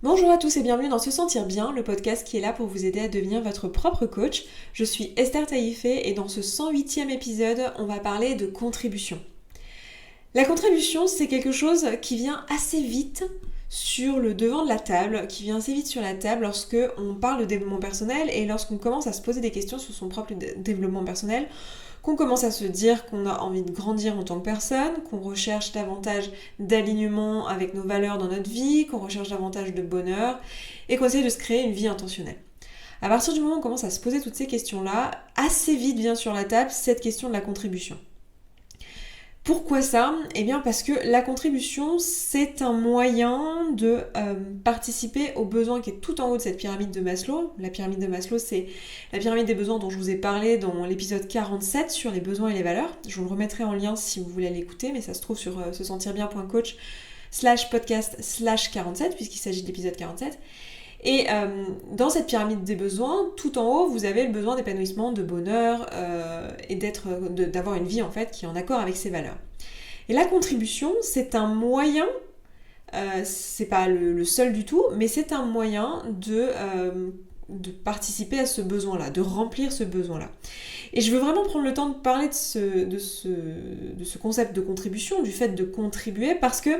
Bonjour à tous et bienvenue dans Se Sentir Bien, le podcast qui est là pour vous aider à devenir votre propre coach. Je suis Esther Taïfé et dans ce 108e épisode, on va parler de contribution. La contribution, c'est quelque chose qui vient assez vite sur le devant de la table, qui vient assez vite sur la table lorsque on parle de développement personnel et lorsqu'on commence à se poser des questions sur son propre développement personnel, qu'on commence à se dire qu'on a envie de grandir en tant que personne, qu'on recherche davantage d'alignement avec nos valeurs dans notre vie, qu'on recherche davantage de bonheur et qu'on essaie de se créer une vie intentionnelle. À partir du moment où on commence à se poser toutes ces questions-là, assez vite vient sur la table cette question de la contribution. Pourquoi ça ? Eh bien parce que la contribution, c'est un moyen de participer aux besoins qui est tout en haut de cette pyramide de Maslow. La pyramide de Maslow, c'est la pyramide des besoins dont je vous ai parlé dans l'épisode 47 sur les besoins et les valeurs. Je vous le remettrai en lien si vous voulez l'écouter, mais ça se trouve sur sesentirbien.coach/podcast/47 puisqu'il s'agit de l'épisode 47. Et dans cette pyramide des besoins, tout en haut, vous avez le besoin d'épanouissement, de bonheur et d'avoir une vie en fait qui est en accord avec ses valeurs. Et la contribution, c'est un moyen, c'est pas le seul du tout, mais c'est un moyen de participer à ce besoin-là, de remplir ce besoin-là. Et je veux vraiment prendre le temps de parler de ce concept de contribution, du fait de contribuer, parce que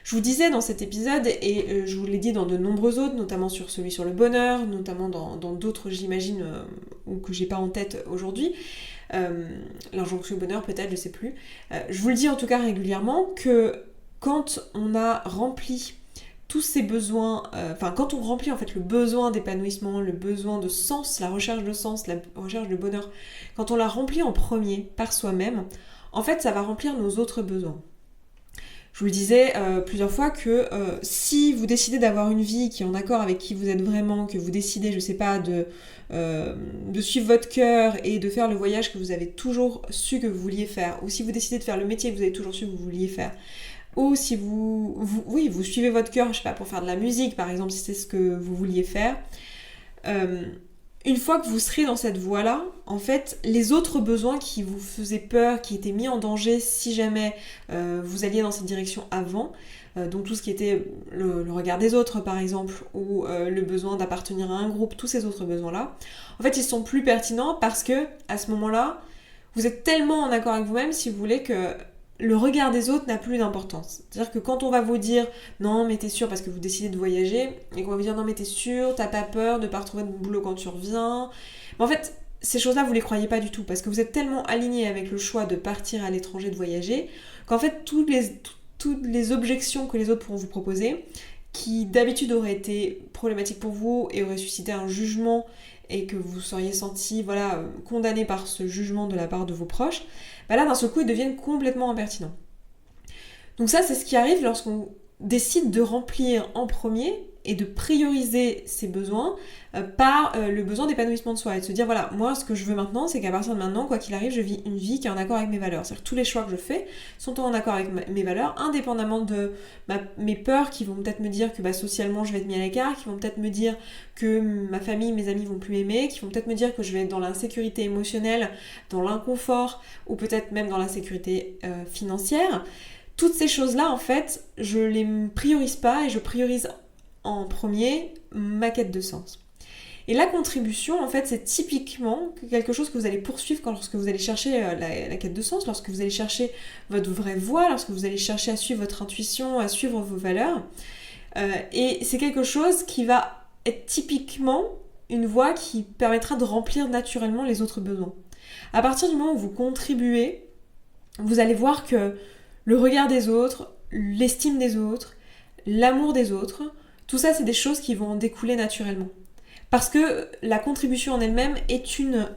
je vous disais dans cet épisode, et je vous l'ai dit dans de nombreux autres, notamment sur celui sur le bonheur, notamment dans d'autres, j'imagine, ou que j'ai pas en tête aujourd'hui, l'injonction au bonheur peut-être, je sais plus. Je vous le dis en tout cas régulièrement que quand on a rempli tous ces besoins, quand on remplit en fait le besoin d'épanouissement, le besoin de sens, la recherche de sens, la recherche de bonheur, quand on l'a rempli en premier par soi-même, en fait ça va remplir nos autres besoins. Je vous le disais plusieurs fois que si vous décidez d'avoir une vie qui est en accord avec qui vous êtes vraiment, que vous décidez, je sais pas, de suivre votre cœur et de faire le voyage que vous avez toujours su que vous vouliez faire, ou si vous décidez de faire le métier que vous avez toujours su que vous vouliez faire, ou si vous suivez votre cœur, je sais pas, pour faire de la musique par exemple, si c'est ce que vous vouliez faire, une fois que vous serez dans cette voie-là, en fait, les autres besoins qui vous faisaient peur, qui étaient mis en danger si jamais vous alliez dans cette direction avant, donc tout ce qui était le regard des autres par exemple, ou le besoin d'appartenir à un groupe, tous ces autres besoins-là, en fait ils sont plus pertinents parce que à ce moment-là, vous êtes tellement en accord avec vous-même, si vous voulez, que le regard des autres n'a plus d'importance. C'est-à-dire que quand on va vous dire non mais t'es sûr parce que vous décidez de voyager, et qu'on va vous dire non mais t'es sûr, t'as pas peur de pas retrouver de boulot quand tu reviens, mais en fait ces choses-là vous les croyez pas du tout parce que vous êtes tellement aligné avec le choix de partir à l'étranger, de voyager, qu'en fait toutes les objections que les autres pourront vous proposer, qui d'habitude auraient été problématiques pour vous et auraient suscité un jugement et que vous seriez senti condamné par ce jugement de la part de vos proches, là d'un seul coup ils deviennent complètement impertinents. Donc ça c'est ce qui arrive lorsqu'on décide de remplir en premier et de prioriser ses besoins par le besoin d'épanouissement de soi et de se dire voilà, moi ce que je veux maintenant c'est qu'à partir de maintenant, quoi qu'il arrive, je vis une vie qui est en accord avec mes valeurs. C'est-à-dire que tous les choix que je fais sont en accord avec mes valeurs, indépendamment de mes peurs qui vont peut-être me dire que socialement je vais être mis à l'écart, qui vont peut-être me dire que ma famille, mes amis vont plus m'aimer, qui vont peut-être me dire que je vais être dans l'insécurité émotionnelle, dans l'inconfort ou peut-être même dans l'insécurité financière. Toutes ces choses-là, en fait, je les priorise pas et je priorise en premier ma quête de sens. Et la contribution, en fait, c'est typiquement quelque chose que vous allez poursuivre lorsque vous allez chercher la quête de sens, lorsque vous allez chercher votre vraie voie, lorsque vous allez chercher à suivre votre intuition, à suivre vos valeurs. Et c'est quelque chose qui va être typiquement une voie qui permettra de remplir naturellement les autres besoins. À partir du moment où vous contribuez, vous allez voir que le regard des autres, l'estime des autres, l'amour des autres, tout ça c'est des choses qui vont en découler naturellement. Parce que la contribution en elle-même est une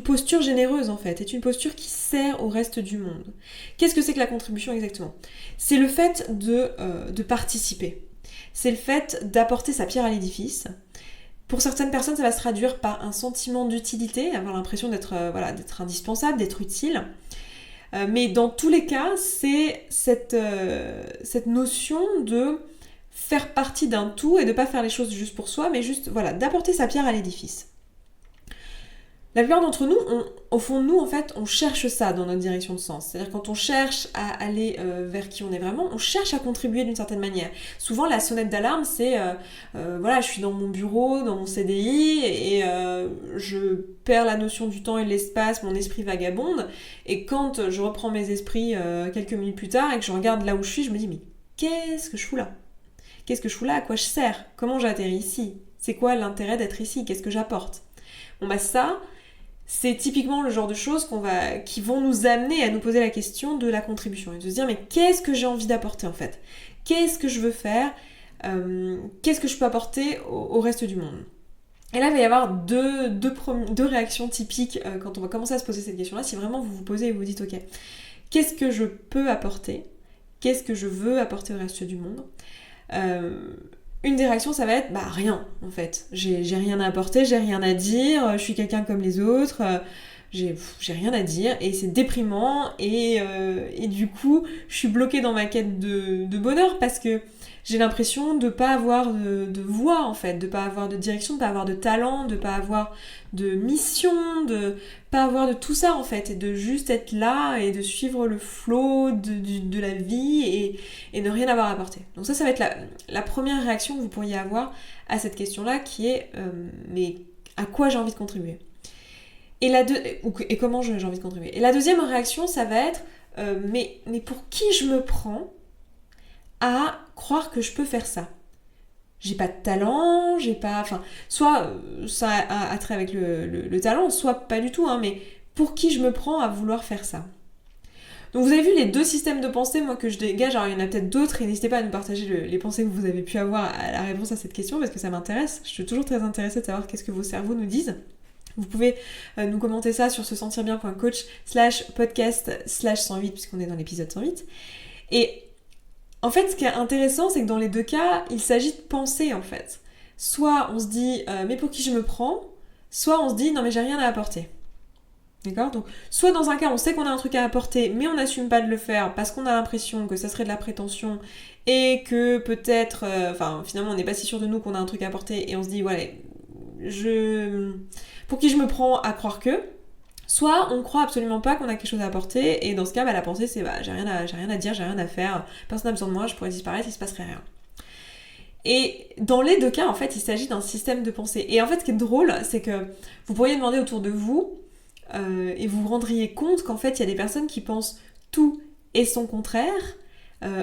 posture généreuse en fait, est une posture qui sert au reste du monde. Qu'est-ce que c'est que la contribution exactement ? C'est le fait de participer. C'est le fait d'apporter sa pierre à l'édifice. Pour certaines personnes, ça va se traduire par un sentiment d'utilité, avoir l'impression d'être indispensable, d'être utile. Mais dans tous les cas, c'est cette notion de faire partie d'un tout et de ne pas faire les choses juste pour soi, mais juste d'apporter sa pierre à l'édifice. La plupart d'entre nous, au fond de nous, en fait, on cherche ça dans notre direction de sens. C'est-à-dire quand on cherche à aller vers qui on est vraiment, on cherche à contribuer d'une certaine manière. Souvent, la sonnette d'alarme, c'est voilà, je suis dans mon bureau, dans mon CDI, et je perds la notion du temps et de l'espace, mon esprit vagabonde, et quand je reprends mes esprits quelques minutes plus tard et que je regarde là où je suis, je me dis, mais qu'est-ce que je fous là ? Qu'est-ce que je fous là ? À quoi je sers ? Comment j'ai atterri ici ? C'est quoi l'intérêt d'être ici ? Qu'est-ce que j'apporte ? Bon bah ça, c'est typiquement le genre de choses qui vont nous amener à nous poser la question de la contribution et de se dire mais qu'est-ce que j'ai envie d'apporter en fait ? Qu'est-ce que je veux faire ? Qu'est-ce que je peux apporter au reste du monde ? Et là, il va y avoir deux réactions typiques quand on va commencer à se poser cette question-là. Si vraiment vous vous posez et vous dites ok, qu'est-ce que je peux apporter ? Qu'est-ce que je veux apporter au reste du monde ? Une des réactions, ça va être bah rien en fait. J'ai rien à apporter, j'ai rien à dire, je suis quelqu'un comme les autres, j'ai rien à dire et c'est déprimant et du coup je suis bloquée dans ma quête de bonheur parce que j'ai l'impression de pas avoir de voix en fait, de pas avoir de direction, de pas avoir de talent, de pas avoir de mission, de pas avoir de tout ça en fait et de juste être là et de suivre le flow de la vie et ne rien avoir à apporter. Donc ça va être la première réaction que vous pourriez avoir à cette question-là qui est mais à quoi j'ai envie de contribuer ? Et comment j'ai envie de contribuer ? Et la deuxième réaction, ça va être mais pour qui je me prends à croire que je peux faire ça ? J'ai pas de talent, soit ça a trait avec le talent, soit pas du tout, hein, mais pour qui je me prends à vouloir faire ça ? Donc vous avez vu les deux systèmes de pensée, moi, que je dégage, alors il y en a peut-être d'autres, et n'hésitez pas à nous partager les pensées que vous avez pu avoir à la réponse à cette question, parce que ça m'intéresse, je suis toujours très intéressée de savoir qu'est-ce que vos cerveaux nous disent. Vous pouvez nous commenter ça sur se sentir bien.coach/podcast/108, puisqu'on est dans l'épisode 108. Et en fait, ce qui est intéressant, c'est que dans les deux cas, il s'agit de penser, en fait. Soit on se dit mais pour qui je me prends ? Soit on se dit non mais j'ai rien à apporter. D'accord ? Donc, soit dans un cas, on sait qu'on a un truc à apporter, mais on n'assume pas de le faire parce qu'on a l'impression que ça serait de la prétention et que peut-être, finalement, on n'est pas si sûr de nous qu'on a un truc à apporter et on se dit, ouais, pour qui je me prends à croire que ? Soit on croit absolument pas qu'on a quelque chose à apporter et dans ce cas, la pensée c'est j'ai rien à dire, j'ai rien à faire, personne n'a besoin de moi, je pourrais disparaître, il se passerait rien. Et dans les deux cas, en fait, il s'agit d'un système de pensée. Et en fait, ce qui est drôle, c'est que vous pourriez demander autour de vous et vous vous rendriez compte qu'en fait, il y a des personnes qui pensent tout et son contraire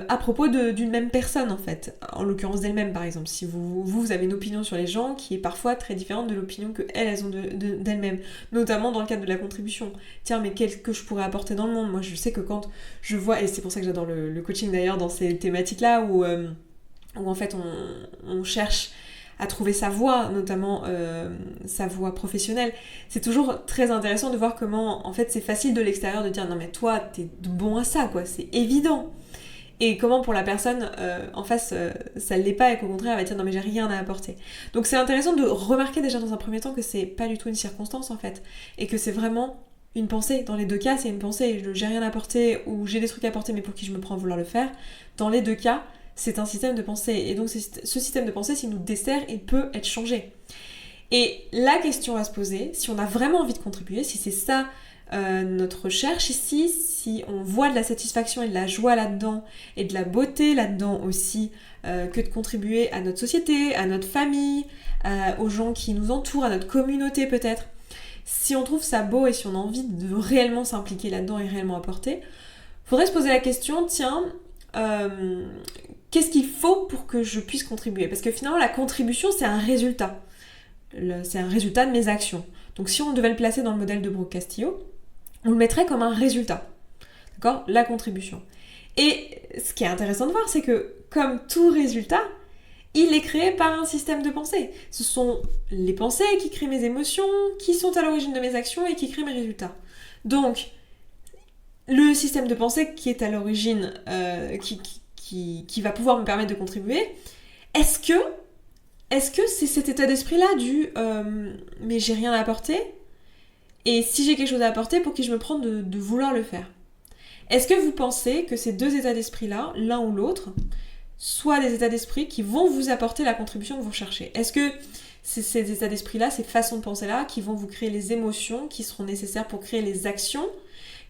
à propos d'une même personne, en fait. En l'occurrence d'elle-même, par exemple. Si vous avez une opinion sur les gens qui est parfois très différente de l'opinion qu'elles ont d'elles-mêmes. Notamment dans le cadre de la contribution. Tiens, mais qu'est-ce que je pourrais apporter dans le monde ? Moi, je sais que quand je vois, et c'est pour ça que j'adore le coaching d'ailleurs dans ces thématiques-là, où en fait on cherche à trouver sa voie, notamment sa voie professionnelle. C'est toujours très intéressant de voir comment, en fait, c'est facile de l'extérieur de dire « Non mais toi, t'es bon à ça, quoi, c'est évident !» Et comment pour la personne en face, ça ne l'est pas et qu'au contraire, elle va dire « Non mais j'ai rien à apporter !» Donc c'est intéressant de remarquer déjà dans un premier temps que c'est pas du tout une circonstance, en fait, et que c'est vraiment une pensée. Dans les deux cas, c'est une pensée. J'ai rien à apporter ou j'ai des trucs à apporter, mais pour qui je me prends à vouloir le faire. Dans les deux cas, c'est un système de pensée. Et donc, ce système de pensée, s'il nous dessert, il peut être changé. Et la question à se poser, si on a vraiment envie de contribuer, si c'est ça notre recherche ici, si on voit de la satisfaction et de la joie là-dedans, et de la beauté là-dedans aussi, que de contribuer à notre société, à notre famille, aux gens qui nous entourent, à notre communauté peut-être, si on trouve ça beau et si on a envie de réellement s'impliquer là-dedans et réellement apporter, faudrait se poser la question, tiens, qu'est-ce qu'il faut pour que je puisse contribuer ? Parce que finalement, la contribution, c'est un résultat. C'est un résultat de mes actions. Donc si on devait le placer dans le modèle de Brooke-Castillo, on le mettrait comme un résultat. D'accord ? La contribution. Et ce qui est intéressant de voir, c'est que comme tout résultat, il est créé par un système de pensée. Ce sont les pensées qui créent mes émotions, qui sont à l'origine de mes actions et qui créent mes résultats. Donc, le système de pensée qui est à l'origine, qui va pouvoir me permettre de contribuer, est-ce que c'est cet état d'esprit-là du mais j'ai rien à apporter, et si j'ai quelque chose à apporter, pour qui je me prends de vouloir le faire ? Est-ce que vous pensez que ces deux états d'esprit-là, l'un ou l'autre, soit des états d'esprit qui vont vous apporter la contribution que vous recherchez. Est-ce que c'est ces états d'esprit-là, ces façons de penser-là, qui vont vous créer les émotions qui seront nécessaires pour créer les actions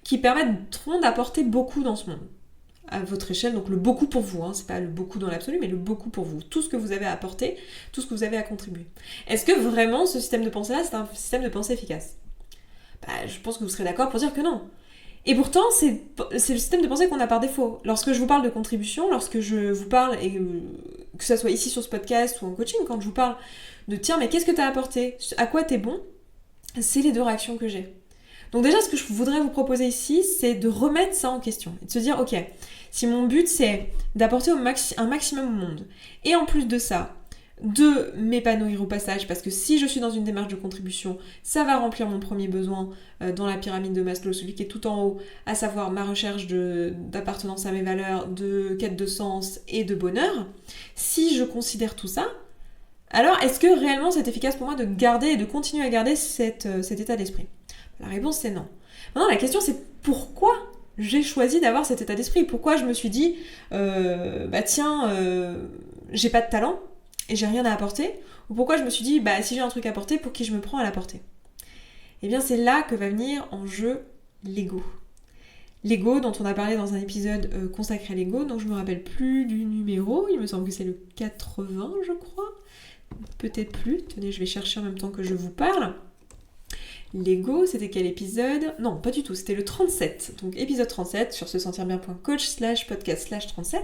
qui permettront d'apporter beaucoup dans ce monde à votre échelle, donc le beaucoup pour vous, c'est pas le beaucoup dans l'absolu, mais le beaucoup pour vous, tout ce que vous avez à apporter, tout ce que vous avez à contribuer. Est-ce que vraiment ce système de pensée-là, c'est un système de pensée efficace ? Je pense que vous serez d'accord pour dire que non. Et pourtant, c'est le système de pensée qu'on a par défaut. Lorsque je vous parle de contribution, lorsque je vous parle, et que ce soit ici sur ce podcast ou en coaching, quand je vous parle de tiens, mais qu'est-ce que t'as apporté ? À quoi t'es bon ? C'est les deux réactions que j'ai. Donc déjà, ce que je voudrais vous proposer ici, c'est de remettre ça en question et de se dire, ok, si mon but c'est d'apporter un maximum au monde, et en plus de ça, de m'épanouir au passage, parce que si je suis dans une démarche de contribution, ça va remplir mon premier besoin dans la pyramide de Maslow, celui qui est tout en haut, à savoir ma recherche d'appartenance à mes valeurs, de quête de sens et de bonheur. Si je considère tout ça, alors est-ce que réellement c'est efficace pour moi de garder et de continuer à garder cet état d'esprit ? La réponse c'est non. Maintenant la question c'est pourquoi j'ai choisi d'avoir cet état d'esprit ? Pourquoi je me suis dit j'ai pas de talent et j'ai rien à apporter ? Ou pourquoi je me suis dit si j'ai un truc à apporter, pour qui je me prends à l'apporter ? Eh bien c'est là que va venir en jeu l'ego. L'ego dont on a parlé dans un épisode consacré à l'ego, dont je me rappelle plus du numéro, il me semble que c'est le 80 je crois, peut-être plus, tenez je vais chercher en même temps que je vous parle. L'ego, c'était quel épisode ? Non, pas du tout, c'était le 37. Donc épisode 37 sur se sentir bien.coach/podcast/37.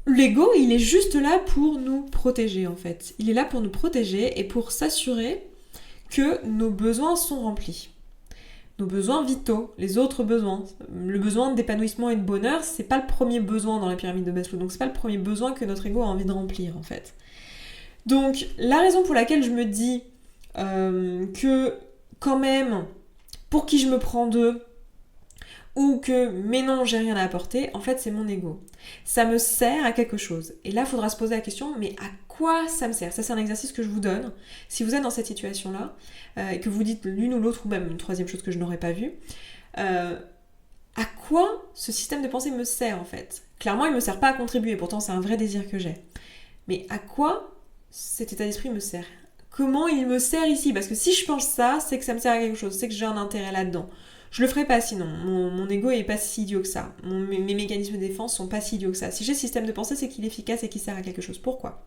L'ego, il est juste là pour nous protéger en fait. Il est là pour nous protéger et pour s'assurer que nos besoins sont remplis. Nos besoins vitaux, les autres besoins. Le besoin d'épanouissement et de bonheur, c'est pas le premier besoin dans la pyramide de Maslow. Donc c'est pas le premier besoin que notre ego a envie de remplir en fait. Donc la raison pour laquelle je me dis que quand même, pour qui je me prends d'eux, ou que mais non, j'ai rien à apporter, en fait c'est mon ego. Ça me sert à quelque chose. Et là, il faudra se poser la question, mais à quoi ça me sert ? Ça, c'est un exercice que je vous donne. Si vous êtes dans cette situation-là, et que vous dites l'une ou l'autre, ou même une troisième chose que je n'aurais pas vue, à quoi ce système de pensée me sert en fait ? Clairement, il ne me sert pas à contribuer, pourtant c'est un vrai désir que j'ai. Mais à quoi cet état d'esprit me sert ? Comment il me sert ici ? Parce que si je pense ça, c'est que ça me sert à quelque chose, c'est que j'ai un intérêt là-dedans. Je le ferai pas sinon, mon ego est pas si idiot que ça, mes mécanismes de défense sont pas si idiots que ça. Si j'ai ce système de pensée, c'est qu'il est efficace et qu'il sert à quelque chose. Pourquoi ?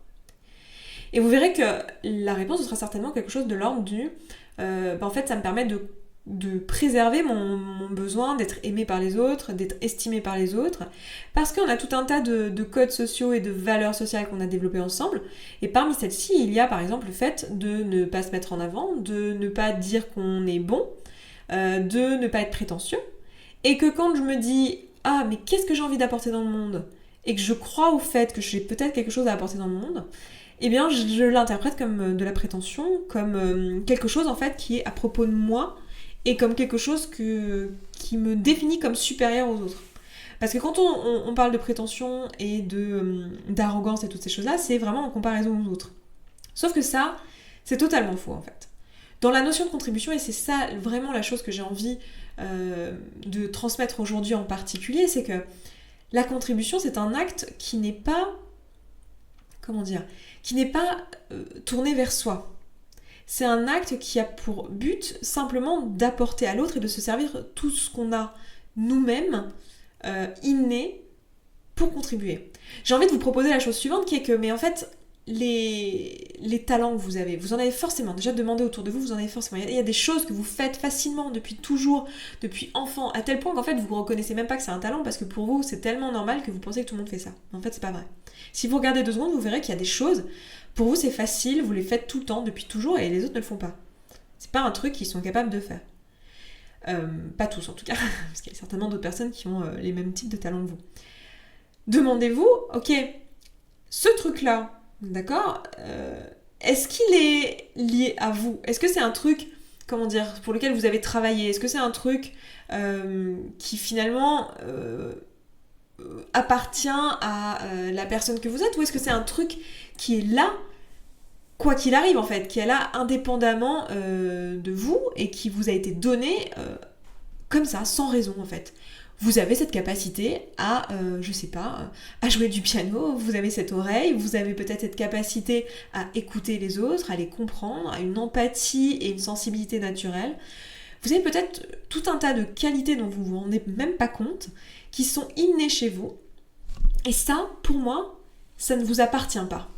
Et vous verrez que la réponse sera certainement quelque chose de l'ordre du en fait ça me permet de préserver mon besoin d'être aimé par les autres, d'être estimé par les autres, parce qu'on a tout un tas de codes sociaux et de valeurs sociales qu'on a développées ensemble, et parmi celles-ci, il y a par exemple le fait de ne pas se mettre en avant, de ne pas dire qu'on est bon, de ne pas être prétentieux, et que quand je me dis « Ah, mais qu'est-ce que j'ai envie d'apporter dans le monde ?» et que je crois au fait que j'ai peut-être quelque chose à apporter dans le monde, eh bien je l'interprète comme de la prétention, comme quelque chose en fait qui est à propos de moi, et comme quelque chose qui me définit comme supérieur aux autres. Parce que quand on parle de prétention et d'arrogance et toutes ces choses-là, c'est vraiment en comparaison aux autres. Sauf que ça, c'est totalement faux en fait. Dans la notion de contribution, et c'est ça vraiment la chose que j'ai envie de transmettre aujourd'hui en particulier, c'est que la contribution, c'est un acte qui n'est pas, tourné vers soi. C'est un acte qui a pour but simplement d'apporter à l'autre et de se servir tout ce qu'on a nous-mêmes inné pour contribuer. J'ai envie de vous proposer la chose suivante qui est que, mais en fait, les talents que vous en avez forcément. Déjà, demandez autour de vous, vous en avez forcément. Il y a des choses que vous faites facilement depuis toujours, depuis enfant, à tel point qu'en fait, vous ne reconnaissez même pas que c'est un talent parce que pour vous, c'est tellement normal que vous pensez que tout le monde fait ça. En fait, c'est pas vrai. Si vous regardez 2 secondes, vous verrez qu'il y a des choses, pour vous, c'est facile, vous les faites tout le temps, depuis toujours, et les autres ne le font pas. C'est pas un truc qu'ils sont capables de faire. Pas tous, en tout cas, parce qu'il y a certainement d'autres personnes qui ont les mêmes types de talents que vous. Demandez-vous, ok, ce truc-là, d'accord, est-ce qu'il est lié à vous ? Est-ce que c'est un truc, pour lequel vous avez travaillé ? Est-ce que c'est un truc qui finalement appartient à la personne que vous êtes ? Ou est-ce que c'est un truc qui est là, quoi qu'il arrive en fait, qui est là indépendamment de vous et qui vous a été donné comme ça, sans raison en fait ? Vous avez cette capacité à, à jouer du piano, vous avez cette oreille, vous avez peut-être cette capacité à écouter les autres, à les comprendre, à une empathie et une sensibilité naturelle. Vous avez peut-être tout un tas de qualités dont vous ne vous rendez même pas compte, qui sont innées chez vous. Et ça, pour moi, ça ne vous appartient pas.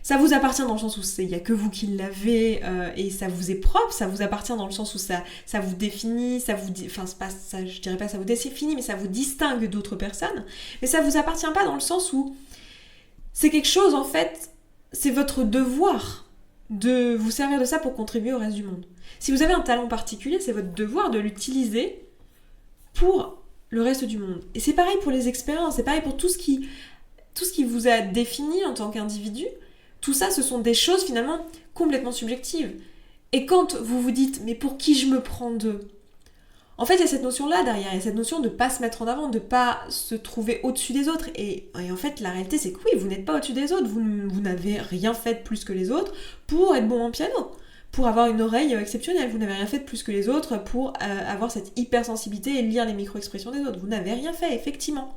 Ça vous appartient dans le sens où il n'y a que vous qui l'avez et ça vous est propre, ça vous appartient dans le sens où ça vous définit, je dirais pas ça vous définit, mais ça vous distingue d'autres personnes. Mais ça vous appartient pas dans le sens où c'est quelque chose, en fait, c'est votre devoir de vous servir de ça pour contribuer au reste du monde. Si vous avez un talent particulier, c'est votre devoir de l'utiliser pour le reste du monde. Et c'est pareil pour les expériences, c'est pareil pour tout ce qui vous a défini en tant qu'individu. Tout ça, ce sont des choses finalement complètement subjectives. Et quand vous vous dites « mais pour qui je me prends d'eux ?» En fait, il y a cette notion-là derrière, il y a cette notion de ne pas se mettre en avant, de ne pas se trouver au-dessus des autres. Et en fait, la réalité, c'est que oui, vous n'êtes pas au-dessus des autres, vous n'avez rien fait de plus que les autres pour être bon en piano, pour avoir une oreille exceptionnelle. Vous n'avez rien fait de plus que les autres pour avoir cette hypersensibilité et lire les micro-expressions des autres. Vous n'avez rien fait, effectivement.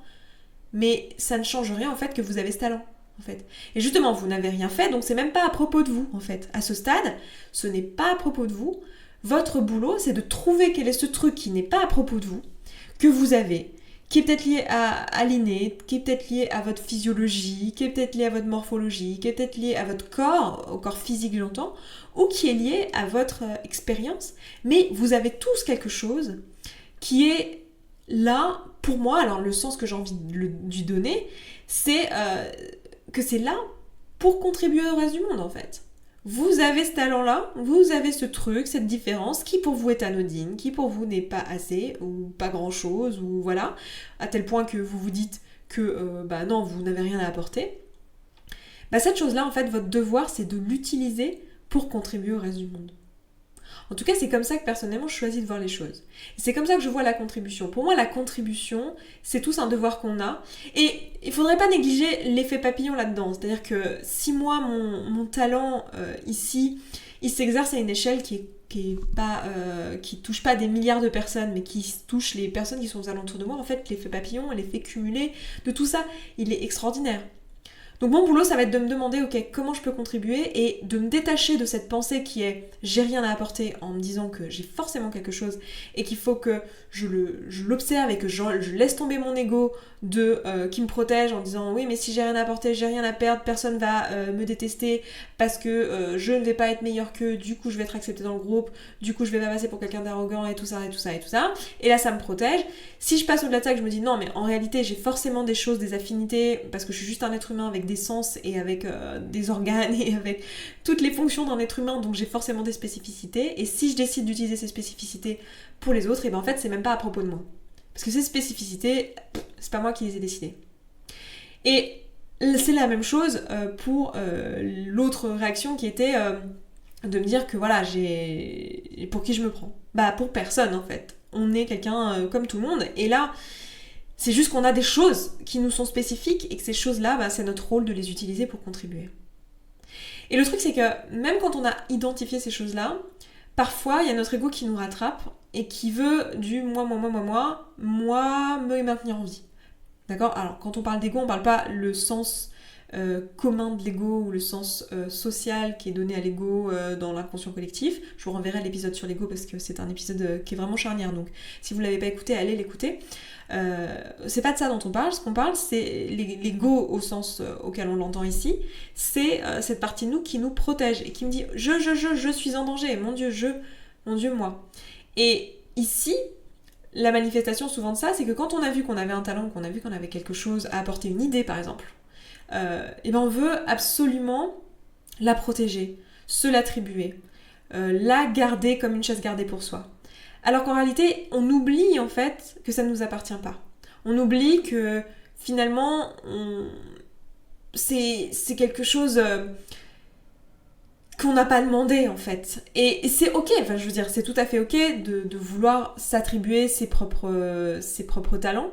Mais ça ne change rien en fait que vous avez ce talent. En fait. Et justement, vous n'avez rien fait, donc c'est même pas à propos de vous, en fait. À ce stade, ce n'est pas à propos de vous. Votre boulot, c'est de trouver quel est ce truc qui n'est pas à propos de vous, que vous avez, qui est peut-être lié à l'inné, qui est peut-être lié à votre physiologie, qui est peut-être lié à votre morphologie, qui est peut-être lié à votre corps, au corps physique, j'entends, ou qui est lié à votre expérience. Mais vous avez tous quelque chose qui est là, pour moi, alors le sens que j'ai envie de lui donner, c'est que c'est là pour contribuer au reste du monde, en fait. Vous avez ce talent-là, vous avez ce truc, cette différence, qui pour vous est anodine, qui pour vous n'est pas assez, ou pas grand-chose, ou voilà, à tel point que vous vous dites que, non, vous n'avez rien à apporter. Cette chose-là, en fait, votre devoir, c'est de l'utiliser pour contribuer au reste du monde. En tout cas, c'est comme ça que personnellement je choisis de voir les choses. Et c'est comme ça que je vois la contribution. Pour moi, la contribution, c'est tous un devoir qu'on a. Et il ne faudrait pas négliger l'effet papillon là-dedans. C'est-à-dire que si moi, mon talent ici, il s'exerce à une échelle qui touche pas des milliards de personnes, mais qui touche les personnes qui sont aux alentours de moi, en fait, l'effet papillon, l'effet cumulé de tout ça, il est extraordinaire. Donc mon boulot, ça va être de me demander, ok, comment je peux contribuer et de me détacher de cette pensée qui est j'ai rien à apporter en me disant que j'ai forcément quelque chose et qu'il faut que je l'observe et que je laisse tomber mon ego qui me protège en disant oui mais si j'ai rien à apporter, j'ai rien à perdre, personne va me détester parce que je ne vais pas être meilleur qu'eux, du coup je vais être accepté dans le groupe, du coup je vais pas passer pour quelqu'un d'arrogant et tout ça et tout ça et tout ça. Et là ça me protège. Si je passe au-delà de ça que je me dis non mais en réalité j'ai forcément des choses, des affinités parce que je suis juste un être humain avec des sens et avec des organes et avec toutes les fonctions d'un être humain, donc j'ai forcément des spécificités et si je décide d'utiliser ces spécificités pour les autres, et ben en fait c'est même pas à propos de moi. Parce que ces spécificités, c'est pas moi qui les ai décidées. Et c'est la même chose pour l'autre réaction qui était de me dire que voilà, pour qui je me prends ? Pour personne en fait. On est quelqu'un comme tout le monde, et là, c'est juste qu'on a des choses qui nous sont spécifiques et que ces choses-là, c'est notre rôle de les utiliser pour contribuer. Et le truc, c'est que même quand on a identifié ces choses-là, parfois, il y a notre ego qui nous rattrape et qui veut du moi, me maintenir en vie. D'accord ? Alors, quand on parle d'ego, on parle pas le sens commun de l'ego ou le sens social qui est donné à l'ego dans l'inconscient collectif. Je vous renverrai l'épisode sur l'ego parce que c'est un épisode qui est vraiment charnière. Donc, si vous ne l'avez pas écouté, allez l'écouter. C'est pas de ça dont on parle. Ce qu'on parle, c'est l'ego au sens auquel on l'entend ici. C'est cette partie de nous qui nous protège et qui me dit je suis en danger. Mon Dieu, moi. Et ici, la manifestation souvent de ça, c'est que quand on a vu qu'on avait un talent, qu'on a vu qu'on avait quelque chose à apporter, une idée par exemple, et ben on veut absolument la protéger, se l'attribuer, la garder comme une chasse gardée pour soi. Alors qu'en réalité, on oublie en fait que ça ne nous appartient pas. On oublie que finalement, c'est quelque chose qu'on n'a pas demandé en fait. Et c'est ok, enfin je veux dire, c'est tout à fait ok de vouloir s'attribuer ses propres talents.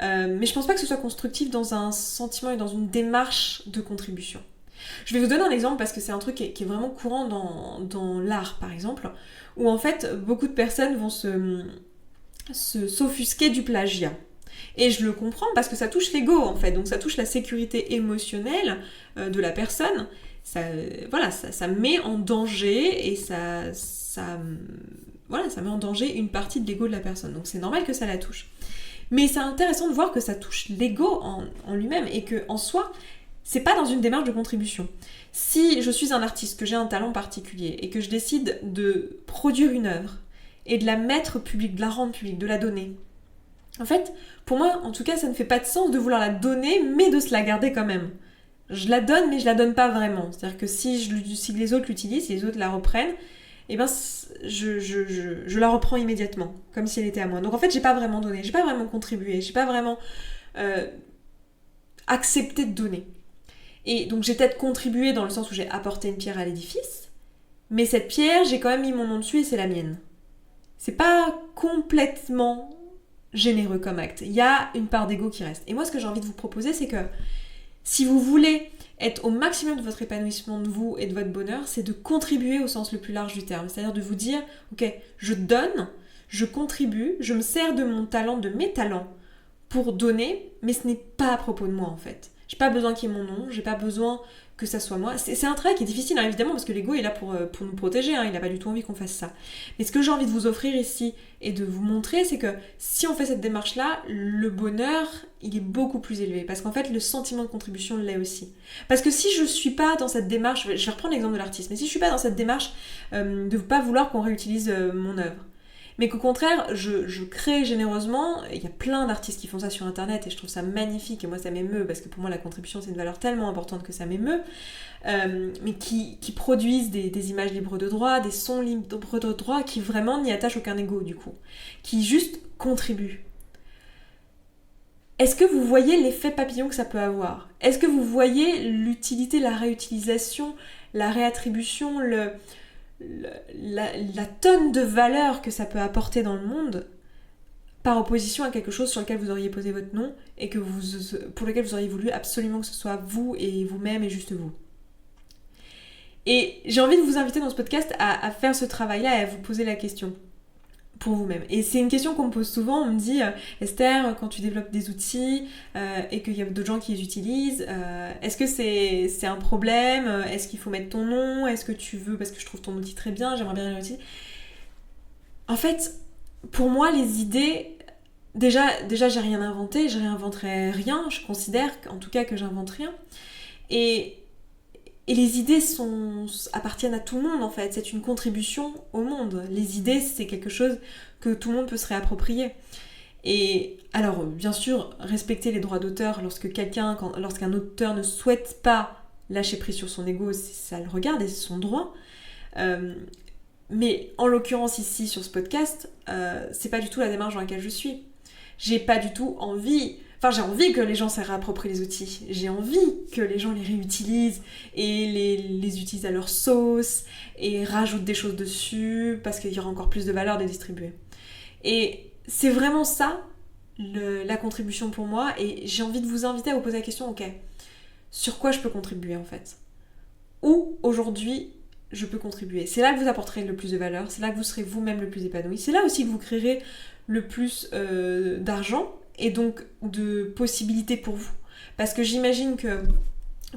Mais je pense pas que ce soit constructif dans un sentiment et dans une démarche de contribution. Je vais vous donner un exemple parce que c'est un truc qui est vraiment courant dans l'art par exemple, où en fait beaucoup de personnes vont s'offusquer du plagiat. Et je le comprends parce que ça touche l'ego en fait, donc ça touche la sécurité émotionnelle de la personne. Ça met en danger et ça met en danger une partie de l'ego de la personne. Donc c'est normal que ça la touche. Mais c'est intéressant de voir que ça touche l'ego en lui-même et que en soi, c'est pas dans une démarche de contribution. Si je suis un artiste, que j'ai un talent particulier et que je décide de produire une œuvre et de la mettre publique, de la rendre publique, de la donner, en fait, pour moi, en tout cas, ça ne fait pas de sens de vouloir la donner, mais de se la garder quand même. Je la donne, mais je la donne pas vraiment. C'est-à-dire que si les autres l'utilisent, si les autres la reprennent, eh ben, je la reprends immédiatement, comme si elle était à moi. Donc en fait, j'ai pas vraiment donné, j'ai pas vraiment contribué, j'ai pas vraiment accepté de donner. Et donc j'ai peut-être contribué dans le sens où j'ai apporté une pierre à l'édifice, mais cette pierre, j'ai quand même mis mon nom dessus et c'est la mienne. C'est pas complètement généreux comme acte. Il y a une part d'ego qui reste. Et moi, ce que j'ai envie de vous proposer, c'est que si vous voulez être au maximum de votre épanouissement de vous et de votre bonheur, c'est de contribuer au sens le plus large du terme. C'est-à-dire de vous dire, ok, je donne, je contribue, je me sers de mon talent, de mes talents pour donner, mais ce n'est pas à propos de moi en fait. J'ai pas besoin qu'il y ait mon nom, j'ai pas besoin que ça soit moi. C'est un travail qui est difficile, hein, évidemment, parce que l'ego est là pour nous protéger, hein, il n'a pas du tout envie qu'on fasse ça. Mais ce que j'ai envie de vous offrir ici et de vous montrer, c'est que si on fait cette démarche-là, le bonheur, il est beaucoup plus élevé. Parce qu'en fait, le sentiment de contribution l'est aussi. Parce que si je suis pas dans cette démarche, je vais reprendre l'exemple de l'artiste, mais si je suis pas dans cette démarche de ne pas vouloir qu'on réutilise mon œuvre, mais qu'au contraire, je crée généreusement. Il y a plein d'artistes qui font ça sur internet et je trouve ça magnifique et moi ça m'émeut parce que pour moi la contribution c'est une valeur tellement importante que ça m'émeut, mais qui produisent des images libres de droit, des sons libres de droit, qui vraiment n'y attachent aucun ego du coup, qui juste contribuent. Est-ce que vous voyez l'effet papillon que ça peut avoir ? Est-ce que vous voyez l'utilité, la réutilisation, la réattribution, la tonne de valeur que ça peut apporter dans le monde par opposition à quelque chose sur lequel vous auriez posé votre nom et pour lequel vous auriez voulu absolument que ce soit vous et vous-même et juste vous. Et j'ai envie de vous inviter dans ce podcast à faire ce travail-là et à vous poser la question pour vous-même. Et c'est une question qu'on me pose souvent, on me dit Esther, quand tu développes des outils et qu'il y a d'autres gens qui les utilisent, est-ce que c'est un problème ? Est-ce qu'il faut mettre ton nom ? Est-ce que tu veux, parce que je trouve ton outil très bien, j'aimerais bien l'utiliser. En fait, pour moi, les idées, déjà j'ai rien inventé, je réinventerai rien, je considère en tout cas que j'invente rien. Et les idées appartiennent à tout le monde en fait, c'est une contribution au monde. Les idées, c'est quelque chose que tout le monde peut se réapproprier. Et alors, bien sûr, respecter les droits d'auteur lorsqu'un auteur ne souhaite pas lâcher prise sur son ego, ça le regarde et c'est son droit. Mais en l'occurrence ici, sur ce podcast, c'est pas du tout la démarche dans laquelle je suis. J'ai pas du tout envie... Enfin, j'ai envie que les gens se réapproprient les outils. J'ai envie que les gens les réutilisent et les utilisent à leur sauce et rajoutent des choses dessus parce qu'il y aura encore plus de valeur de distribuer. Et c'est vraiment ça, la contribution pour moi. Et j'ai envie de vous inviter à vous poser la question, ok, sur quoi je peux contribuer en fait ? Où aujourd'hui je peux contribuer ? C'est là que vous apporterez le plus de valeur, c'est là que vous serez vous-même le plus épanoui, c'est là aussi que vous créerez le plus d'argent et donc de possibilités pour vous. Parce que j'imagine que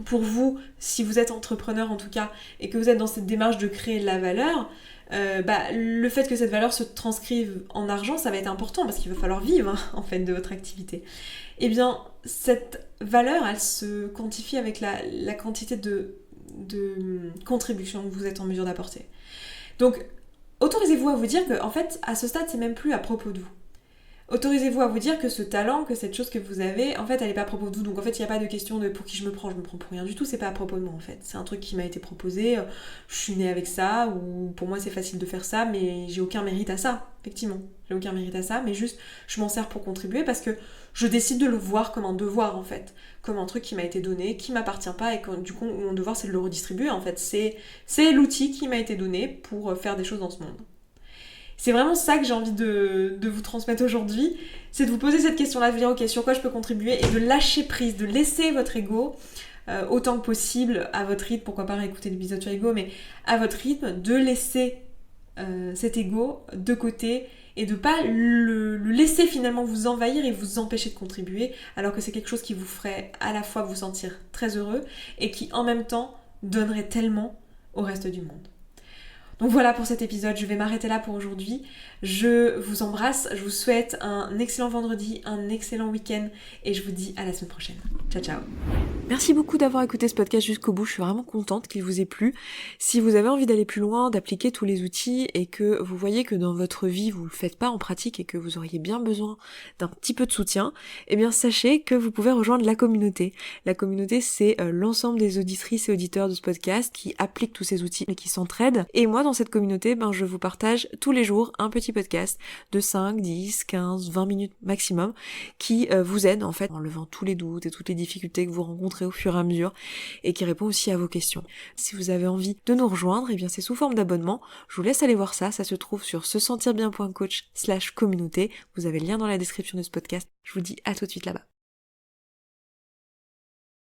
pour vous, si vous êtes entrepreneur en tout cas, et que vous êtes dans cette démarche de créer de la valeur, le fait que cette valeur se transcrive en argent, ça va être important parce qu'il va falloir vivre en fait de votre activité. Eh bien, cette valeur, elle se quantifie avec la quantité de contribution que vous êtes en mesure d'apporter. Donc, autorisez-vous à vous dire que, en fait, à ce stade, c'est même plus à propos de vous. Autorisez-vous à vous dire que ce talent, que cette chose que vous avez, en fait, elle n'est pas à propos de vous. Donc en fait, il n'y a pas de question de pour qui je me prends pour rien du tout, c'est pas à propos de moi en fait. C'est un truc qui m'a été proposé, je suis née avec ça, ou pour moi c'est facile de faire ça, mais j'ai aucun mérite à ça, effectivement. J'ai aucun mérite à ça, mais juste, je m'en sers pour contribuer parce que je décide de le voir comme un devoir en fait. Comme un truc qui m'a été donné, qui m'appartient pas, et que du coup, mon devoir c'est de le redistribuer en fait. C'est l'outil qui m'a été donné pour faire des choses dans ce monde. C'est vraiment ça que j'ai envie de vous transmettre aujourd'hui, c'est de vous poser cette question-là, de vous dire ok, sur quoi je peux contribuer et de lâcher prise, de laisser votre ego autant que possible à votre rythme, pourquoi pas réécouter l'épisode sur l'ego, mais à votre rythme, de laisser cet ego de côté et de pas le laisser finalement vous envahir et vous empêcher de contribuer, alors que c'est quelque chose qui vous ferait à la fois vous sentir très heureux et qui en même temps donnerait tellement au reste du monde. Donc voilà pour cet épisode, je vais m'arrêter là pour aujourd'hui. Je vous embrasse, je vous souhaite un excellent vendredi, un excellent week-end et je vous dis à la semaine prochaine. Ciao ciao. Merci beaucoup d'avoir écouté ce podcast jusqu'au bout, je suis vraiment contente qu'il vous ait plu. Si vous avez envie d'aller plus loin, d'appliquer tous les outils et que vous voyez que dans votre vie vous le faites pas en pratique et que vous auriez bien besoin d'un petit peu de soutien, eh bien sachez que vous pouvez rejoindre la communauté. La communauté, c'est l'ensemble des auditrices et auditeurs de ce podcast qui appliquent tous ces outils et qui s'entraident. Et moi dans cette communauté, je vous partage tous les jours un petit podcast de 5, 10, 15, 20 minutes maximum qui vous aide en fait en levant tous les doutes et toutes les difficultés que vous rencontrez au fur et à mesure et qui répond aussi à vos questions. Si vous avez envie de nous rejoindre, eh bien c'est sous forme d'abonnement. Je vous laisse aller voir ça se trouve sur sesentirbien.coach/communauté. Vous avez le lien dans la description de ce podcast. Je vous dis à tout de suite là-bas.